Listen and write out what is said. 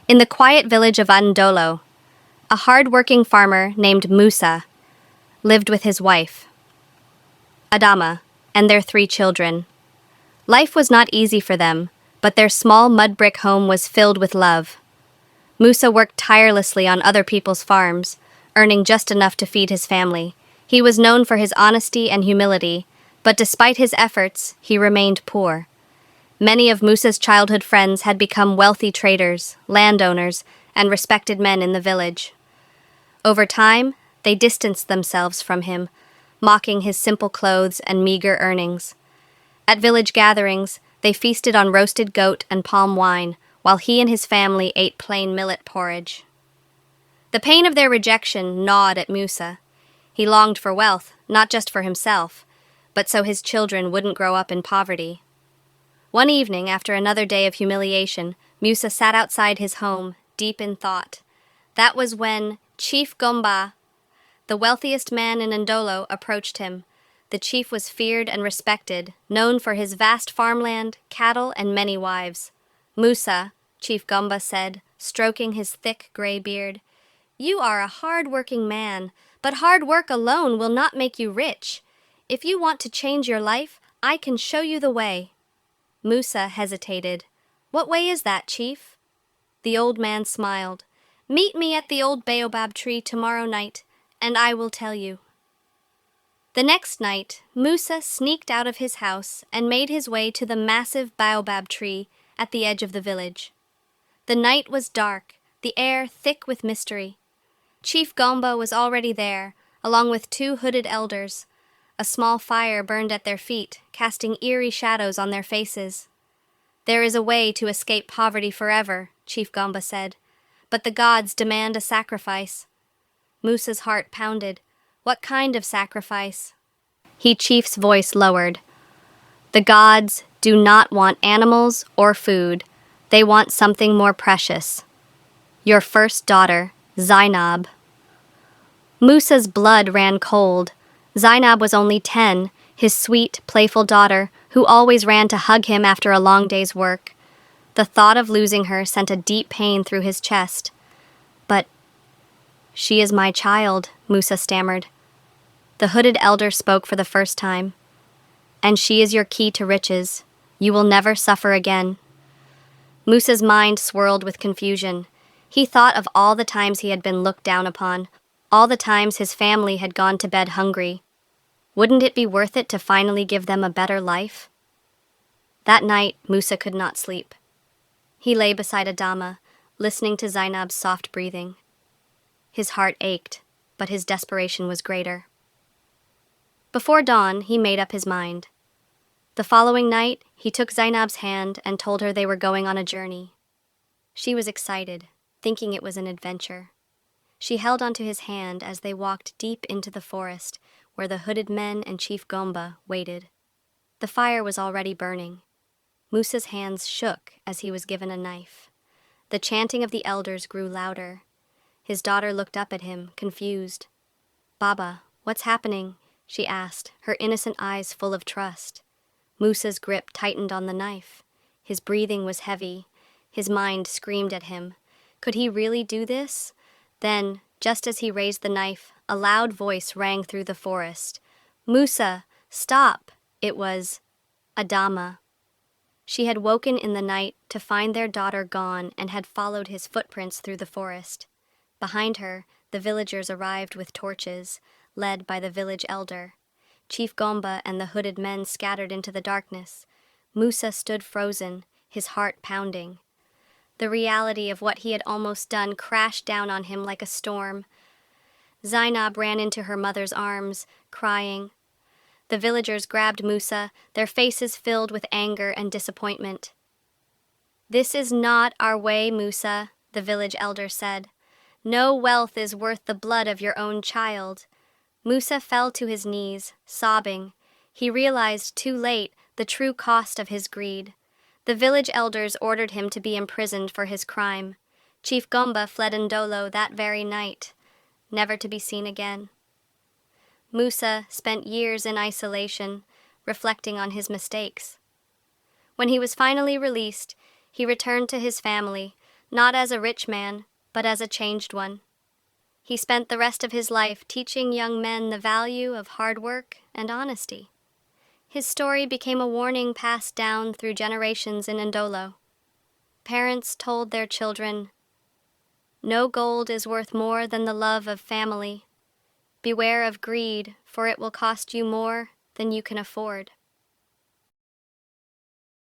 In the quiet village of Andolo, a hard-working farmer named Musa lived with his wife, Adama, and their 3 children. Life was not easy for them, but their small mud brick home was filled with love. Musa worked tirelessly on other people's farms, earning just enough to feed his family. He was known for his honesty and humility, but despite his efforts, he remained poor. Many of Musa's childhood friends had become wealthy traders, landowners, and respected men in the village. Over time, they distanced themselves from him, mocking his simple clothes and meager earnings. At village gatherings, they feasted on roasted goat and palm wine, while he and his family ate plain millet porridge. The pain of their rejection gnawed at Musa. He longed for wealth, not just for himself, but so his children wouldn't grow up in poverty. One evening, after another day of humiliation, Musa sat outside his home, deep in thought. That was when Chief Gomba, the wealthiest man in Ndolo, approached him. The chief was feared and respected, known for his vast farmland, cattle, and many wives. "Musa," Chief Gomba said, stroking his thick gray beard, "you are a hard-working man, but hard work alone will not make you rich. If you want to change your life, I can show you the way." Musa hesitated. "What way is that, Chief?" The old man smiled. "Meet me at the old baobab tree tomorrow night, and I will tell you." The next night, Musa sneaked out of his house and made his way to the massive baobab tree at the edge of the village. The night was dark, the air thick with mystery. Chief Gomba was already there, along with 2 hooded elders. A small fire burned at their feet, casting eerie shadows on their faces. "There is a way to escape poverty forever," Chief Gomba said, "but the gods demand a sacrifice." Musa's heart pounded. What kind of sacrifice? Chief's voice lowered. "The gods do not want animals or food. They want something more precious. Your first daughter, Zainab." Musa's blood ran cold. Zainab was only 10, his sweet, playful daughter, who always ran to hug him after a long day's work. The thought of losing her sent a deep pain through his chest. "But she is my child," Musa stammered. The hooded elder spoke for the first time. "And she is your key to riches. You will never suffer again." Musa's mind swirled with confusion. He thought of all the times he had been looked down upon, all the times his family had gone to bed hungry. Wouldn't it be worth it to finally give them a better life? That night, Musa could not sleep. He lay beside Adama, listening to Zainab's soft breathing. His heart ached, but his desperation was greater. Before dawn, he made up his mind. The following night, he took Zainab's hand and told her they were going on a journey. She was excited, thinking it was an adventure. She held onto his hand as they walked deep into the forest, where the hooded men and Chief Gomba waited. The fire was already burning. Musa's hands shook as he was given a knife. The chanting of the elders grew louder. His daughter looked up at him, confused. "Baba, what's happening?" she asked, her innocent eyes full of trust. Musa's grip tightened on the knife. His breathing was heavy. His mind screamed at him. Could he really do this? Then, just as he raised the knife, a loud voice rang through the forest. "Musa, stop!" It was Adama. She had woken in the night to find their daughter gone and had followed his footprints through the forest. Behind her, the villagers arrived with torches, led by the village elder. Chief Gomba and the hooded men scattered into the darkness. Musa stood frozen, his heart pounding. The reality of what he had almost done crashed down on him like a storm. Zainab ran into her mother's arms, crying. The villagers grabbed Musa, their faces filled with anger and disappointment. "This is not our way, Musa," the village elder said. "No wealth is worth the blood of your own child." Musa fell to his knees, sobbing. He realized too late the true cost of his greed. The village elders ordered him to be imprisoned for his crime. Chief Gomba fled Ndolo that very night, never to be seen again. Musa spent years in isolation, reflecting on his mistakes. When he was finally released, he returned to his family, not as a rich man, but as a changed one. He spent the rest of his life teaching young men the value of hard work and honesty. His story became a warning passed down through generations in Ndolo. Parents told their children, "No gold is worth more than the love of family. Beware of greed, for it will cost you more than you can afford."